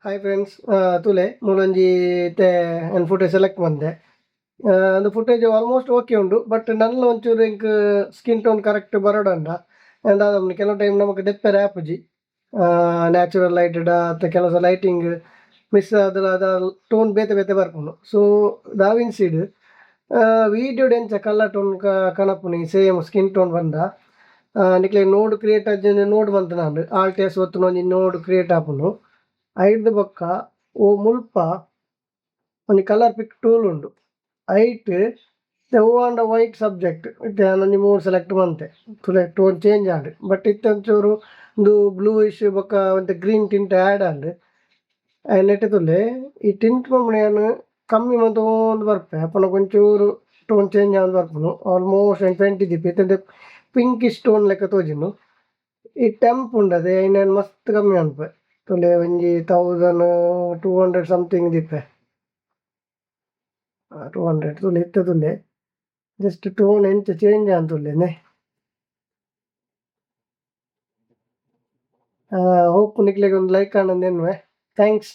Hi friends, ತುಲೆ ಮೂಲೊಂಜಿ ಇತ್ತೆ ಏನು footage select ಮಾಡಿದೆ. ಅದು ಫುಟೇಜ್ ಆಲ್ಮೋಸ್ಟ್ ಓಕೆ ಉಂಡು, ಬಟ್ ನನ್ನ ಒಂಚೂರು ಇಂಕ್ ಸ್ಕಿನ್ ಟೋನ್ ಕರೆಕ್ಟ್ ಬರೋಡಂಡ ಆ್ಯಂಡ್ ಅದು ಕೆಲವು ಟೈಮ್ ನಮಗೆ ಡೆಪ್ಪರ್ ಆ್ಯಪ್ಜಿ ನ್ಯಾಚುರಲ್ ಲೈಟೆಡ್ ಅಥವಾ ಕೆಲವು ಲೈಟಿಂಗ್ ಮಿಸ್ ಆದ್ರೆ ಅದ ಟೋನ್ ಬೇತೆ ಬೇತೆ ಬರ್ಪುಂಡು. ಸೊ ದಾವಿನ್ ಸೀಡ್ ವೀಡಿಯೋ ಎಂಚ ಕಲರ್ ಟೋನ್ ಕಣಪುನಿ ಸೇಮ್ ಸ್ಕಿನ್ ಟೋನ್ ಬಂದ ನಿಕ್ಲೆ ನೋಡ್ ಕ್ರಿಯೇಟ್ ಆದ ನೋಡ್ ಬಂತ ನಾನು ಆಲ್ಟೇಸ್ ಒತ್ತು ಒಂಜಿ ನೋಡ್ ಕ್ರಿಯೇಟ್ ಆಪುಂಡು. ಐದು ಬೊಕ್ಕ ಓ ಮುಲ್ಪ ಒಂಜಿ ಕಲರ್ ಪಿಕ್ ಟೂಲ್ ಉಂಡು. ಐಟ್ ಓ ಆಂಡ್ ವೈಟ್ ಸಬ್ಜೆಕ್ಟ್ ಇತ್ತೆ ಒಂಜಿ ಮೂರು ಸೆಲೆಕ್ಟ್ ಮಂತೆ ತುಲೆ ಟೋನ್ ಚೇಂಜ್ ಆಂಡ್ ಬಟ್ ಇತ್ತೆ ಒಂಚೂರು ಒಂದು ಬ್ಲೂ ಇಶ್ ಬೊಕ್ಕ ಒಂತೆ ಗ್ರೀನ್ ಟಿಂಟ್ ಆ್ಯಡ್ ಆಂಡ್ ನೆಟ್ಟೆ ತುಲೆ ಈ ಟಿಂಟ್ ಮಮ್ಮನೆಯನ್ನು ಕಮ್ಮಿ ಮಂತೊಂದು ಬರ್ಪೆ ಅಪ್ಪನ ಒಂಚೂರು ಟೋನ್ ಚೇಂಜ್ ಆಗಿ ಬರ್ಪುನು. ಆಲ್ಮೋಸ್ಟ್ 20 ದಿಪ್ಪಿ ಇತ್ತೆ ಪಿಂಕಿಶ್ ಟೋನ್ ಲೆಕ್ಕ ತೋಜಿನು. ಈ ಟೆಂಪ್ ಉಂಡದೆ ಇನ್ನೇನು ಮಸ್ತ್ ಕಮ್ಮಿ ಅನ್ಪೆ ತುಲೆ ಒಂಜಿ 1200 ಸಮಥಿಂಗ್ ದಿಪ್ಪೆ 200 ತುಲೆ ಇತ್ತೆ ತುಲೆ ಜಸ್ಟ್ ಟೋನ್ ಎಂಚ ಚೇಂಜ್ ಅಂತುಲ್ಲೇನೆ. ಹೋಪ್ ನಿಕ್ಲೆಗೆ ಒಂದು ಲೈಕ್ ಆನಂದೇನುವೆ. ಥ್ಯಾಂಕ್ಸ್.